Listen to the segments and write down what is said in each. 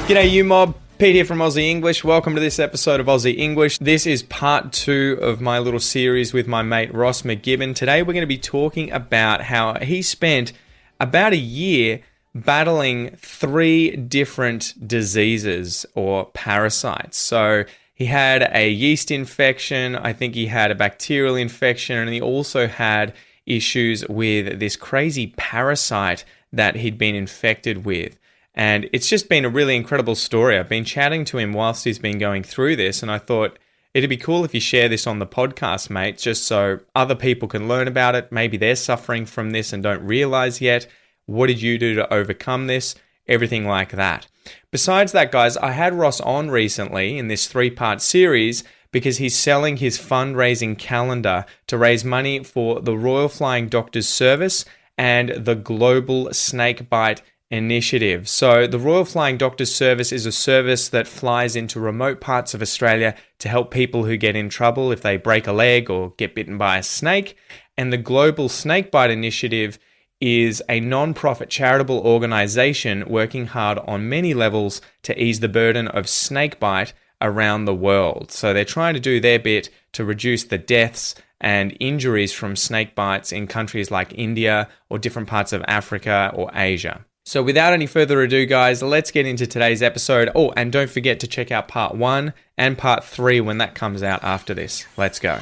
G'day you mob, Pete here from Aussie English. Welcome to this episode of Aussie English. This is part 2 of my little series with my mate Ross McGibbon. Today we're going to be talking about how he spent about a year battling 3 different diseases or parasites. So he had a yeast infection, I think he had a bacterial infection, and he also had issues with this crazy parasite that he'd been infected with. And it's just been a really incredible story. I've been chatting to him whilst he's been going through this, and I thought it'd be cool if you share this on the podcast, mate, just so other people can learn about it. Maybe they're suffering from this and don't realize yet. What did you do to overcome this? Everything like that. Besides that, guys, I had Ross on recently in this 3-part series because he's selling his fundraising calendar to raise money for the Royal Flying Doctors Service and the Global Snakebite Initiative. So the Royal Flying Doctors Service is a service that flies into remote parts of Australia to help people who get in trouble if they break a leg or get bitten by a snake. And the Global Snakebite Initiative is a non-profit charitable organisation working hard on many levels to ease the burden of snakebite around the world. So they're trying to do their bit to reduce the deaths and injuries from snake bites in countries like India or different parts of Africa or Asia. So without any further ado, guys, let's get into today's episode. Oh, and don't forget to check out part 1 and part 3 when that comes out after this. Let's go.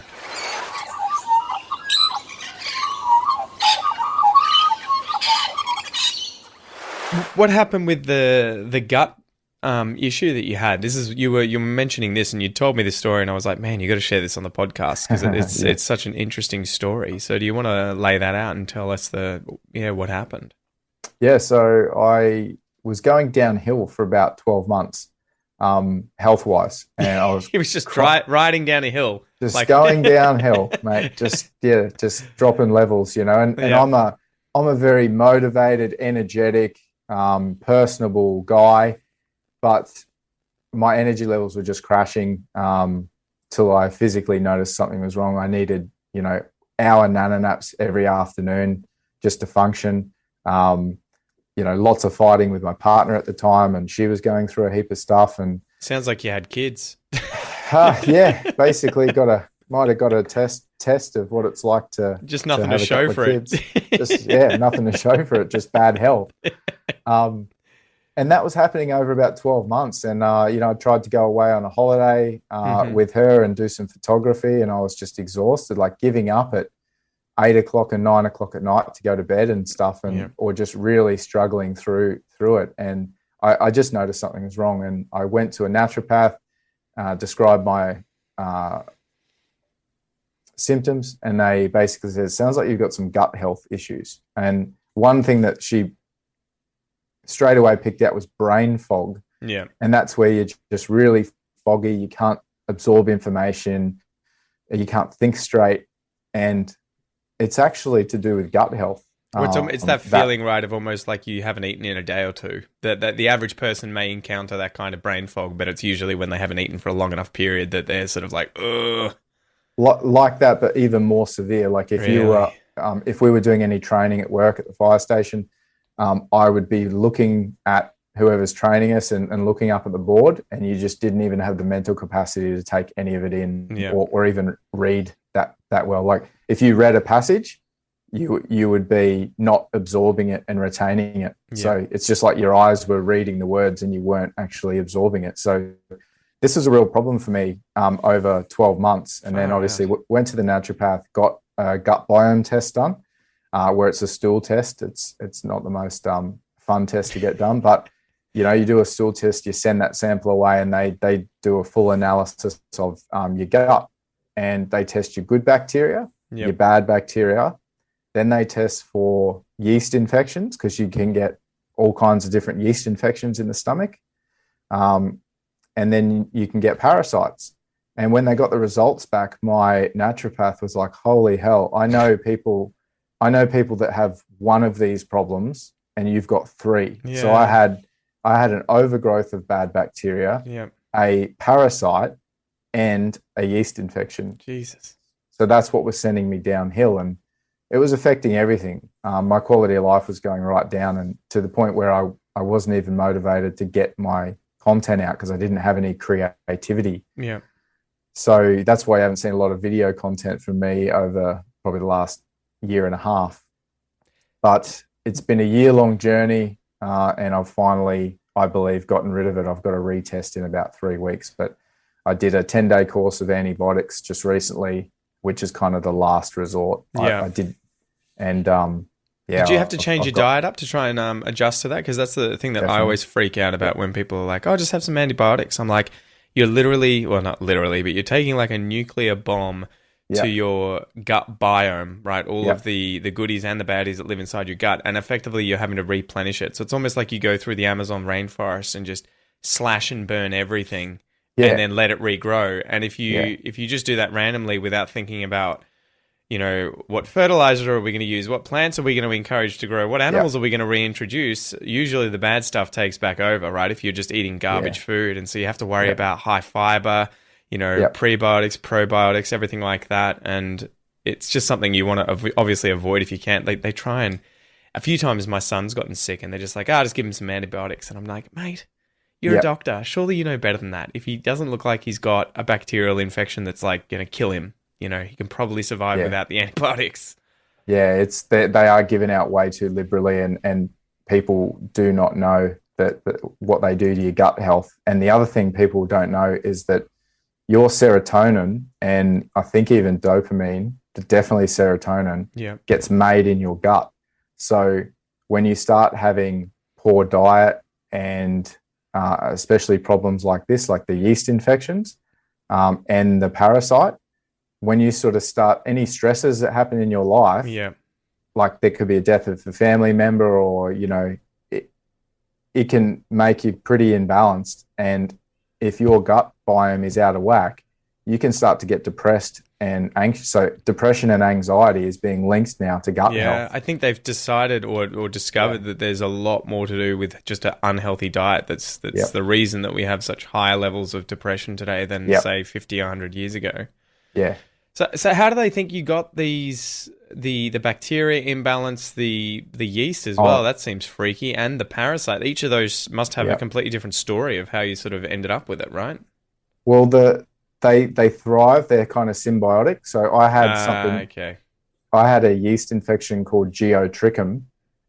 What happened with the gut issue that you had? This is you were mentioning this, and you told me this story, and I was like, man, you got to share this on the podcast because it's such an interesting story. So do you want to lay that out and tell us what happened? Yeah, so I was going downhill for about 12 months, health-wise, and I was he was just riding down a hill, just going downhill, mate. Just dropping levels, And I'm a very motivated, energetic, personable guy, but my energy levels were just crashing till I physically noticed something was wrong. I needed, hour nano naps every afternoon just to function. Lots of fighting with my partner at the time, and she was going through a heap of stuff. And sounds like you had kids. Yeah, basically might have got a test of what it's like to just nothing to show for it. Just nothing to show for it. Just bad health. And that was happening over about 12 months. And I tried to go away on a holiday with her and do some photography, and I was just exhausted, like giving up at 8 o'clock and 9 o'clock at night to go to bed and stuff, or just really struggling through it. And I just noticed something was wrong, and I went to a naturopath, described my symptoms, and they basically said, it sounds like you've got some gut health issues. And one thing that she straight away picked out was brain fog. Yeah. And that's where you're just really foggy, you can't absorb information, you can't think straight, and it's actually to do with gut health. It's that feeling, right, of almost like you haven't eaten in a day or two. That the average person may encounter that kind of brain fog, but it's usually when they haven't eaten for a long enough period that they're sort of like, ugh. Like that, but even more severe. Like if you were, if we were doing any training at work at the fire station, I would be looking at whoever's training us and looking up at the board, and you just didn't even have the mental capacity to take any of it in or even read that well. Like if you read a passage, you would be not absorbing it and retaining it. Yeah. So it's just like your eyes were reading the words and you weren't actually absorbing it. So this was a real problem for me over 12 months. And then obviously went to the naturopath, got a gut biome test done, where it's a stool test. It's not the most fun test to get done, but you do a stool test, you send that sample away, and they do a full analysis of your gut, and they test your good bacteria, your bad bacteria. Then they test for yeast infections, because you can get all kinds of different yeast infections in the stomach. And then you can get parasites. And when they got the results back, my naturopath was like, holy hell, I know people that have one of these problems and you've got 3. Yeah. So I had an overgrowth of bad bacteria, a parasite, and a yeast infection. Jesus. So that's what was sending me downhill, and it was affecting everything. My quality of life was going right down, and to the point where I wasn't even motivated to get my content out because I didn't have any creativity. Yeah. So that's why I haven't seen a lot of video content from me over probably the last year and a half. But it's been a year-long journey, and I've finally, I believe, gotten rid of it. I've got a retest in about 3 weeks, but I did a 10-day course of antibiotics just recently, which is kind of the last resort. Yeah. I did. And did you have to change your diet up to try and adjust to that? Because that's the thing that Definitely. I always freak out about when people are like, oh, just have some antibiotics. I'm like, you're literally, well, not literally, but you're taking like a nuclear bomb to your gut biome, right? All of the goodies and the baddies that live inside your gut. And effectively, you're having to replenish it. So it's almost like you go through the Amazon rainforest and just slash and burn everything and then let it regrow. And if you just do that randomly without thinking about, you know, what fertilizer are we going to use? What plants are we going to encourage to grow? What animals are we going to reintroduce? Usually the bad stuff takes back over, right? If you're just eating garbage food. And so you have to worry about high fiber, you know, prebiotics, probiotics, everything like that. And it's just something you want to obviously avoid if you can. They try, and a few times my son's gotten sick and they're just like, just give him some antibiotics. And I'm like, mate, you're a doctor. Surely you know better than that. If he doesn't look like he's got a bacterial infection that's like going to kill him, you know, he can probably survive without the antibiotics. Yeah, they are given out way too liberally, and people do not know that what they do to your gut health. And the other thing people don't know is that your serotonin, and I think even dopamine, but definitely serotonin, gets made in your gut. So when you start having poor diet and especially problems like this, like the yeast infections and the parasite, when you sort of start any stresses that happen in your life, like there could be a death of a family member, or, you know, it can make you pretty imbalanced. And if your gut biome is out of whack, you can start to get depressed and anxious. So depression and anxiety is being linked now to gut health. Yeah, I think they've decided or discovered that there's a lot more to do with just an unhealthy diet. That's the reason that we have such higher levels of depression today than, say, 50 or 100 years ago. Yeah. So how do they think you got these the bacteria imbalance, the yeast as well? That seems freaky, and the parasite. Each of those must have a completely different story of how you sort of ended up with it, right? Well, they thrive. They're kind of symbiotic. So I had something. Okay. I had a yeast infection called Geotrichum,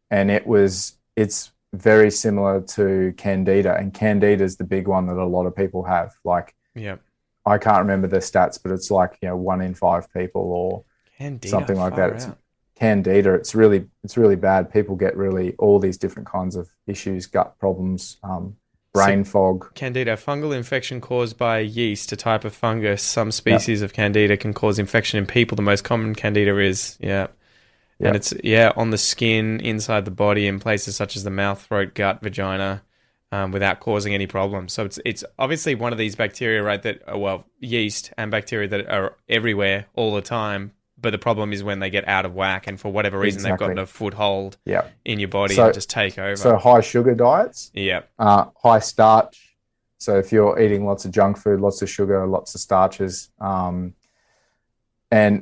and it's very similar to Candida, and Candida is the big one that a lot of people have. Like, I can't remember the stats, but it's like, you know, 1 in 5 people or Candida, something like that. It's Candida. It's really bad. People get all these different kinds of issues, gut problems, brain fog. Candida, fungal infection caused by yeast, a type of fungus. Some species of Candida can cause infection in people. The most common Candida is, and it's, on the skin, inside the body, in places such as the mouth, throat, gut, vagina, without causing any problems. So it's obviously one of these bacteria, right, that, yeast and bacteria that are everywhere all the time. But the problem is when they get out of whack, and for whatever reason they've gotten a foothold in your body and just take over. So high sugar diets, high starch. So if you're eating lots of junk food, lots of sugar, lots of starches, and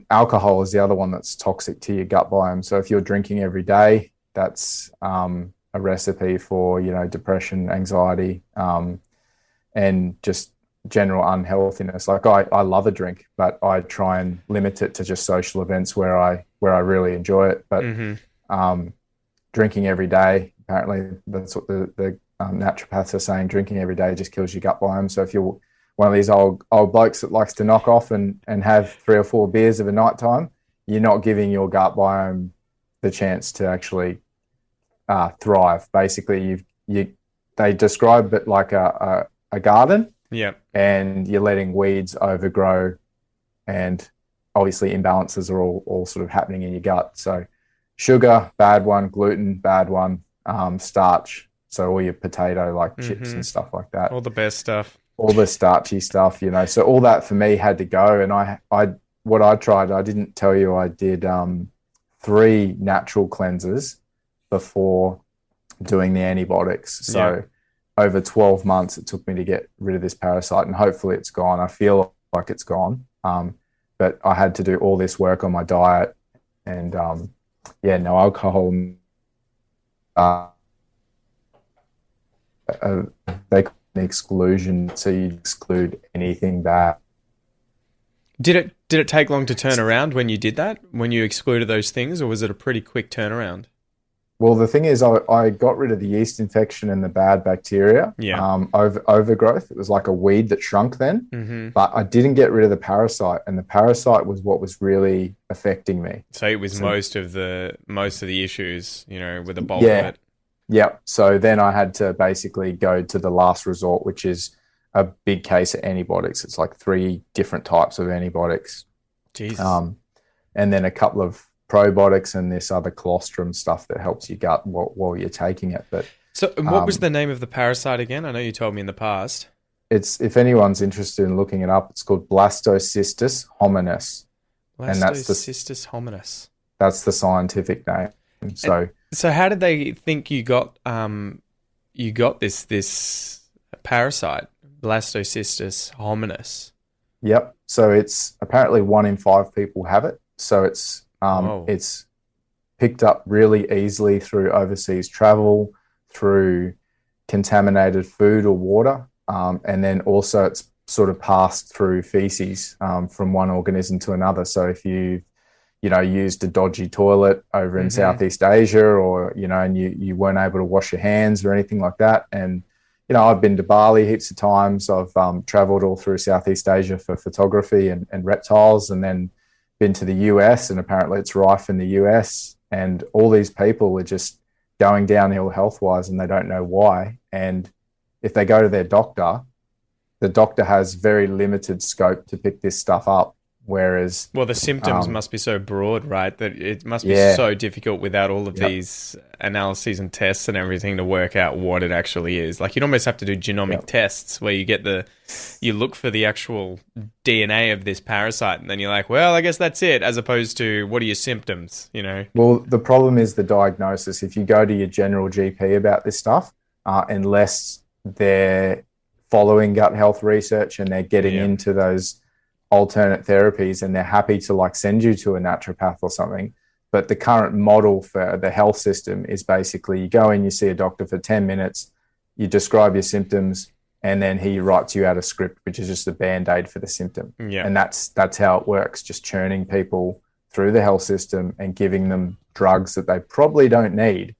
alcohol is the other one that's toxic to your gut biome. So if you're drinking every day, that's a recipe for, you know, depression, anxiety, and just general unhealthiness. Like I love a drink, but I try and limit it to just social events where I really enjoy it. But drinking every day, apparently that's what the naturopaths are saying. Drinking every day just kills your gut biome. So if you're one of these old blokes that likes to knock off and have 3 or 4 beers of a night time, you're not giving your gut biome the chance to actually thrive. Basically, they describe it like a garden. Yeah. And you're letting weeds overgrow, and obviously imbalances are all sort of happening in your gut. So sugar, bad one; gluten, bad one; starch, so all your potato, like chips and stuff like that. All the best stuff. All the starchy stuff, you know. So all that for me had to go. And what I tried, I didn't tell you, I did 3 natural cleanses before doing the antibiotics. So over 12 months, it took me to get rid of this parasite, and hopefully it's gone. I feel like it's gone. But I had to do all this work on my diet, and no alcohol. They exclusion, so you exclude anything bad. Did it take long to turn around when you did that? When you excluded those things, or was it a pretty quick turnaround? Well, the thing is, I got rid of the yeast infection and the bad bacteria. Yeah. Overgrowth. It was like a weed that shrunk then, but I didn't get rid of the parasite, and the parasite was what was really affecting me. So it was most of the issues, with the bulk of it. Yeah. So then I had to basically go to the last resort, which is a big case of antibiotics. It's like 3 different types of antibiotics. Jesus. And then a couple of probiotics and this other colostrum stuff that helps your gut while you're taking it. But so what was the name of the parasite again? I know you told me in the past. It's, if anyone's interested in looking it up, it's called Blastocystis hominis. Blastocystis hominis. That's the scientific name. So how did they think you got this parasite, Blastocystis hominis? Yep. So it's apparently 1 in 5 people have it. So it's picked up really easily through overseas travel, through contaminated food or water, and then also it's sort of passed through feces from one organism to another. So if you used a dodgy toilet over in Southeast Asia, or and you weren't able to wash your hands or anything like that, and I've been to Bali heaps of times. I've traveled all through Southeast Asia for photography and reptiles, and then been to the US, and apparently it's rife in the US, and all these people are just going downhill health-wise, and they don't know why. And if they go to their doctor, the doctor has very limited scope to pick this stuff up. Whereas, well, the symptoms must be so broad, right? That it must be so difficult without all of these analyses and tests and everything to work out what it actually is. Like, you'd almost have to do genomic tests where you look for the actual DNA of this parasite, and then you're like, well, I guess that's it, as opposed to what are your symptoms, Well, the problem is the diagnosis. If you go to your general GP about this stuff, unless they're following gut health research and they're getting into those alternate therapies, and they're happy to send you to a naturopath or something. But the current model for the health system is basically you go in, you see a doctor for 10 minutes, you describe your symptoms, and then he writes you out a script, which is just a band-aid for the symptom. Yeah. And that's how it works, just churning people through the health system and giving them drugs that they probably don't need.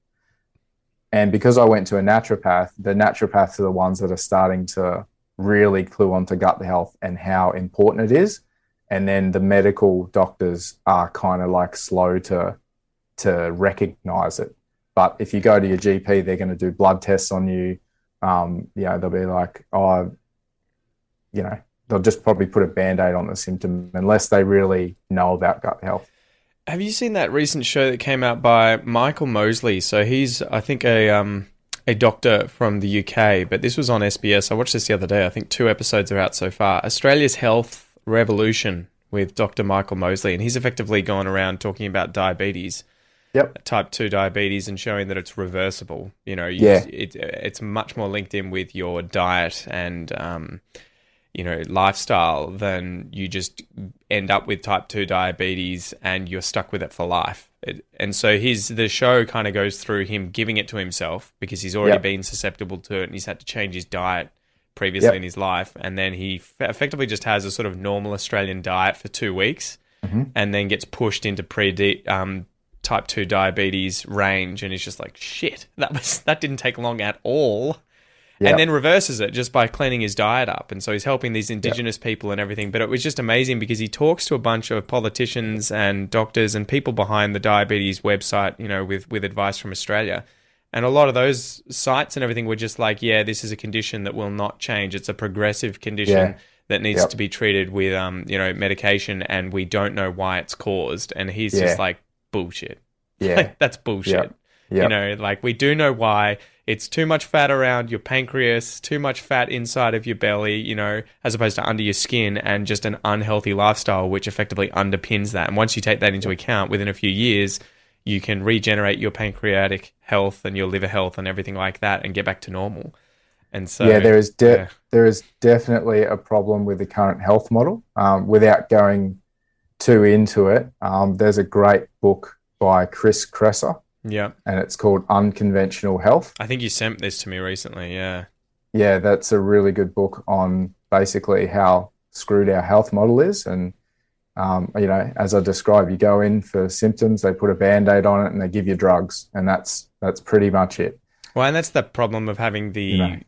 And because I went to a naturopath, the naturopaths are the ones that are starting to really clue onto gut health and how important it is. And then the medical doctors are kind of slow to recognize it. But if you go to your GP, they're going to do blood tests on you. They'll be like, they'll just probably put a Band-Aid on the symptom unless they really know about gut health. Have you seen that recent show that came out by Michael Mosley? So he's, I think, a doctor from the UK, but this was on SBS. I watched this the other day. I think 2 episodes are out so far. Australia's Health Revolution with Dr. Michael Mosley, and he's effectively gone around talking about diabetes, type 2 diabetes, and showing that it's reversible. It's much more linked in with your diet and lifestyle than you just end up with type 2 diabetes and you're stuck with it for life. And so the show kind of goes through him giving it to himself because he's already been susceptible to it, and he's had to change his diet previously in his life. And then he effectively just has a sort of normal Australian diet for 2 weeks and then gets pushed into type 2 diabetes range. And he's just like, shit, that didn't take long at all. And then reverses it just by cleaning his diet up. And so he's helping these Indigenous people and everything. But it was just amazing because he talks to a bunch of politicians and doctors and people behind the diabetes website, with advice from Australia. And a lot of those sites and everything were just like, this is a condition that will not change. It's a progressive condition that needs to be treated with, medication, and we don't know why it's caused. And he's just like, bullshit. Yeah. That's bullshit. We do know why. It's too much fat around your pancreas, too much fat inside of your belly, as opposed to under your skin, and just an unhealthy lifestyle, which effectively underpins that. And once you take that into account, within a few years, you can regenerate your pancreatic health and your liver health and everything like that and get back to normal. And so, there is definitely a problem with the current health model. Without going too into it, there's a great book by Chris Kresser. Yeah. And it's called Unconventional Health. I think you sent this to me recently, yeah. Yeah, that's a really good book on basically how screwed our health model is. And, as I described, you go in for symptoms, they put a Band-Aid on it and they give you drugs. And that's pretty much it. Well, and that's the problem of having You know,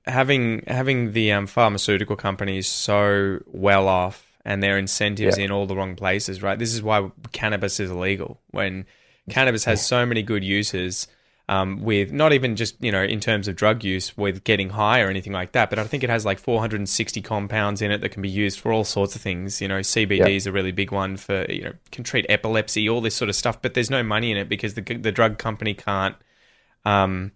the pharmaceutical companies so well off and their incentives yeah, in all the wrong places, right? This is why cannabis is illegal, when cannabis has so many good uses, with not even just, in terms of drug use with getting high or anything like that, but I think it has like 460 compounds in it that can be used for all sorts of things. yeah, CBD is a really big one for, can treat epilepsy, all this sort of stuff, but there's no money in it because the drug company can't, um,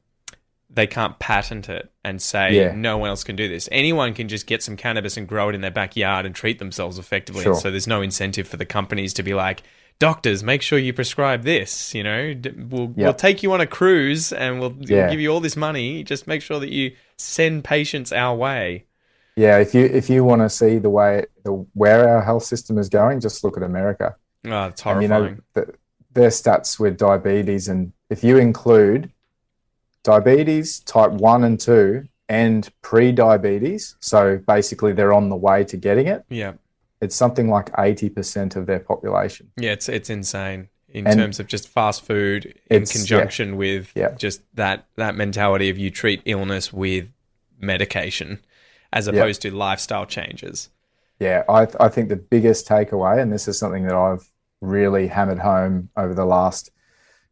they can't patent it and say yeah, no one else can do this. Anyone can just get some cannabis and grow it in their backyard and treat themselves effectively. sure. And so there's no incentive for the companies to be like, doctors, make sure you prescribe this. We'll Yep. take you on a cruise and we'll Yeah. give you all this money. Just make sure that you send patients our way. Yeah, if you want to see where our health system is going, just look at America. Oh, it's And horrifying. their stats with diabetes, and if you include diabetes type 1 and 2 and pre-diabetes, so basically they're on the way to getting it, Yeah. it's something like 80% of their population. Yeah, it's insane in And terms of just fast food in it's conjunction with yeah, just that mentality of you treat illness with medication as yeah, opposed to lifestyle changes. yeah. I think the biggest takeaway, and this is something that I've really hammered home over the last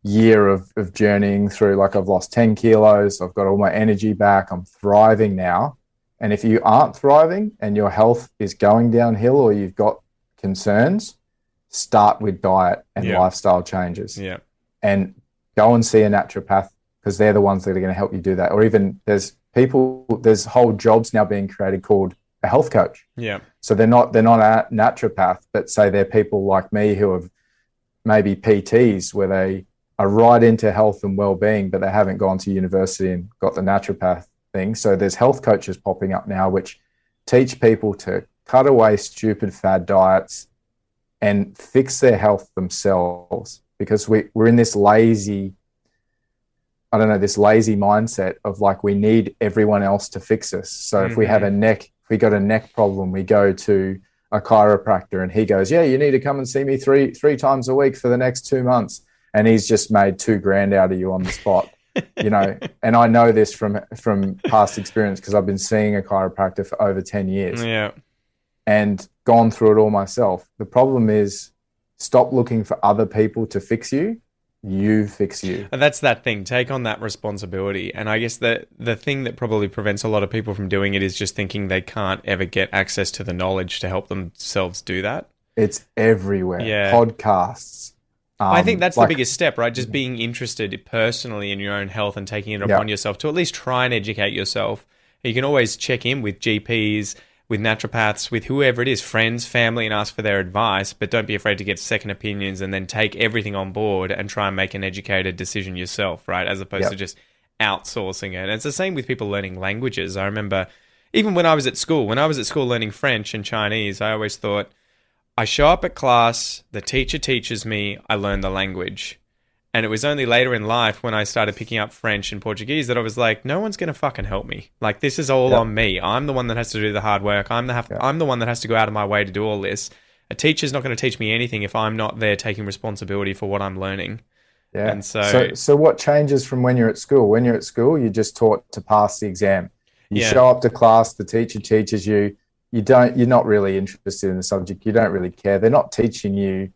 year of journeying through, like I've lost 10 kilos, I've got all my energy back, I'm thriving now. And if you aren't thriving and your health is going downhill or you've got concerns, start with diet and Yeah. lifestyle changes, Yeah. and go and see a naturopath, because they're the ones that are going to help you do that. Or even there's whole jobs now being created called a health coach. Yeah. So they're not a naturopath, but say they're people like me who have maybe PTs where they are right into health and well-being, but they haven't gone to university and got the naturopath thing. So there's health coaches popping up now which teach people to cut away stupid fad diets and fix their health themselves, because we're in this lazy mindset of like, we need everyone else to fix us. So if we have if we got a neck problem, we go to a chiropractor and he goes, yeah, you need to come and see me three times a week for the next 2 months. And he's just made $2,000 out of you on the spot, and I know this from past experience, because I've been seeing a chiropractor for over 10 years Yeah. and gone through it all myself. The problem is, stop looking for other people to fix you. You fix you. And that's that thing. Take on that responsibility. And I guess the thing that probably prevents a lot of people from doing it is just thinking they can't ever get access to the knowledge to help themselves do that. It's everywhere. Yeah. Podcasts. I think that's the biggest step, right? Just being interested personally in your own health and taking it upon yourself to at least try and educate yourself. You can always check in with GPs, with naturopaths, with whoever it is, friends, family, and ask for their advice, but don't be afraid to get second opinions and then take everything on board and try and make an educated decision yourself, right? As opposed to just outsourcing it. And it's the same with people learning languages. I remember even when I was at school learning French and Chinese, I always thought, I show up at class, the teacher teaches me, I learn the language. And it was only later in life when I started picking up French and Portuguese that I was like, no one's going to fucking help me. Like, this is all on me. I'm the one that has to do the hard work. I'm the one that has to go out of my way to do all this. A teacher's not going to teach me anything if I'm not there taking responsibility for what I'm learning. Yeah. And so what changes from when you're at school? When you're at school, you're just taught to pass the exam. You show up to class, the teacher teaches you. You're not really interested in the subject. You don't really care. They're not teaching you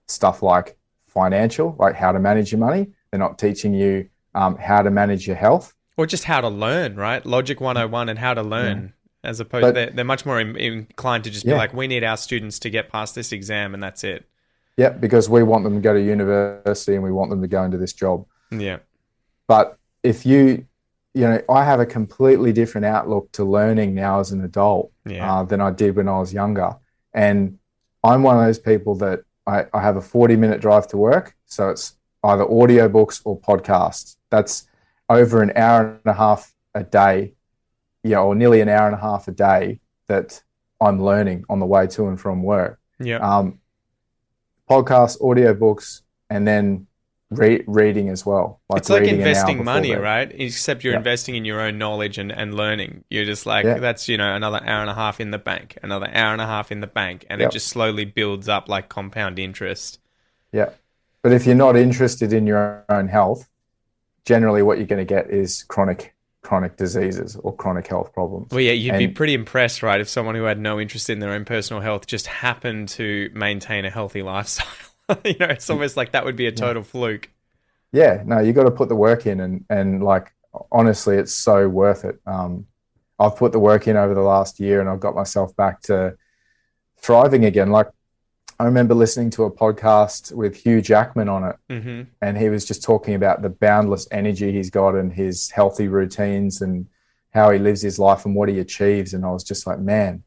stuff like financial, like how to manage your money. They're not teaching you how to manage your health. Or just how to learn, right? Logic 101 and how to learn. Yeah. As opposed they're much more inclined to just be like, we need our students to get past this exam and that's it. Yeah, because we want them to go to university and we want them to go into this job. Yeah. But if I have a completely different outlook to learning now as an adult than I did when I was younger. And I'm one of those people that I have a 40-minute drive to work. So it's either audiobooks or podcasts. That's over an hour and a half a day, or nearly an hour and a half a day that I'm learning on the way to and from work. Yeah. Podcasts, audiobooks, and then reading as well. It's like reading investing money, right? Except you're investing in your own knowledge and learning. You're just like, that's, another hour and a half in the bank, another hour and a half in the bank. And it just slowly builds up like compound interest. Yeah. But if you're not interested in your own health, generally what you're going to get is chronic diseases or chronic health problems. Well, yeah, you'd be pretty impressed, right, if someone who had no interest in their own personal health just happened to maintain a healthy lifestyle. It's almost like that would be a total fluke. Yeah, no, you got to put the work in, and like, honestly, it's so worth it. I've put the work in over the last year, and I've got myself back to thriving again. Like, I remember listening to a podcast with Hugh Jackman on it, and he was just talking about the boundless energy he's got and his healthy routines and how he lives his life and what he achieves. And I was just like, man,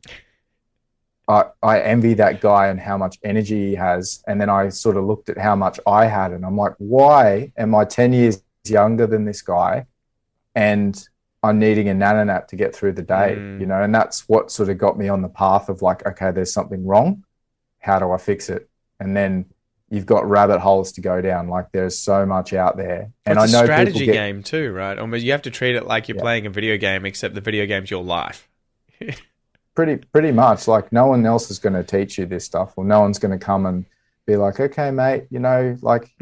I envy that guy and how much energy he has. And then I sort of looked at how much I had, and I'm like, why am I 10 years younger than this guy and I'm needing a nano nap to get through the day, And that's what sort of got me on the path of like, okay, there's something wrong. How do I fix it? And then you've got rabbit holes to go down. Like, there's so much out there. And it's I know a strategy game too, right? Almost, you have to treat it like you're playing a video game, except the video game's your life. Pretty much. Like, no one else is going to teach you this stuff, or no one's going to come and be like, okay, mate, like,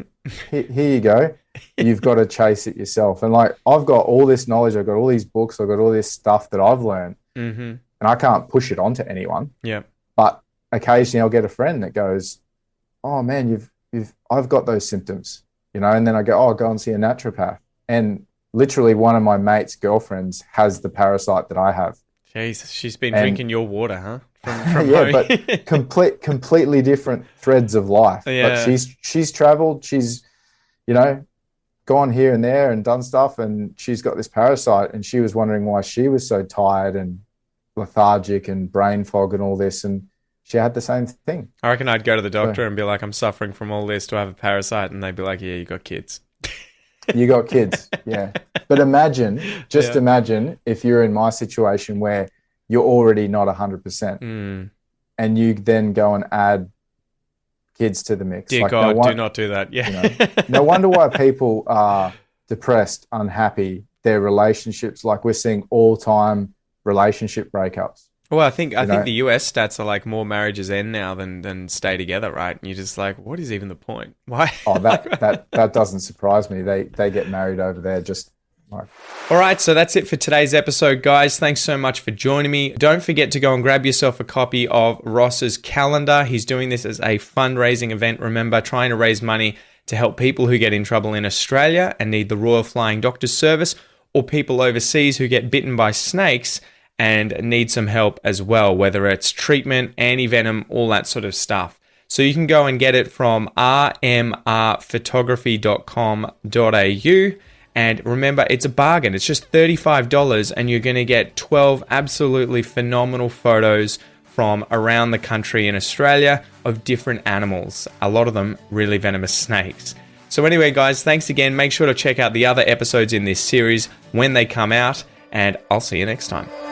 here you go. You've got to chase it yourself. And like, I've got all this knowledge. I've got all these books. I've got all this stuff that I've learned, and I can't push it onto anyone. Yeah. But occasionally I'll get a friend that goes, oh man, I've got those symptoms, and then I go, oh, go and see a naturopath. And literally one of my mate's girlfriends has the parasite that I have. Jeez, she's been drinking your water, huh? From yeah, but completely different threads of life. Yeah. But she's traveled, she's, gone here and there and done stuff, and she's got this parasite, and she was wondering why she was so tired and lethargic and brain fog and all this, and she had the same thing. I reckon I'd go to the doctor and be like, I'm suffering from all this. Do I have a parasite? And they'd be like, yeah, you got kids. You got kids, yeah. But imagine if you're in my situation where you're already not 100%, and you then go and add kids to the mix. Dear God, do not do that. Yeah. No wonder why people are depressed, unhappy, their relationships, like we're seeing all-time relationship breakups. Well, I think the US stats are like more marriages end now than stay together, right? And you're just like, what is even the point? Why? Oh, that doesn't surprise me. They get married over there just like. All right, so that's it for today's episode, guys. Thanks so much for joining me. Don't forget to go and grab yourself a copy of Ross's calendar. He's doing this as a fundraising event. Remember, trying to raise money to help people who get in trouble in Australia and need the Royal Flying Doctor's Service, or people overseas who get bitten by snakes and need some help as well, whether it's treatment, anti-venom, all that sort of stuff. So you can go and get it from rmrphotography.com.au. And remember, it's a bargain. It's just $35, and you're going to get 12 absolutely phenomenal photos from around the country in Australia of different animals, a lot of them really venomous snakes. So anyway, guys, thanks again. Make sure to check out the other episodes in this series when they come out, and I'll see you next time.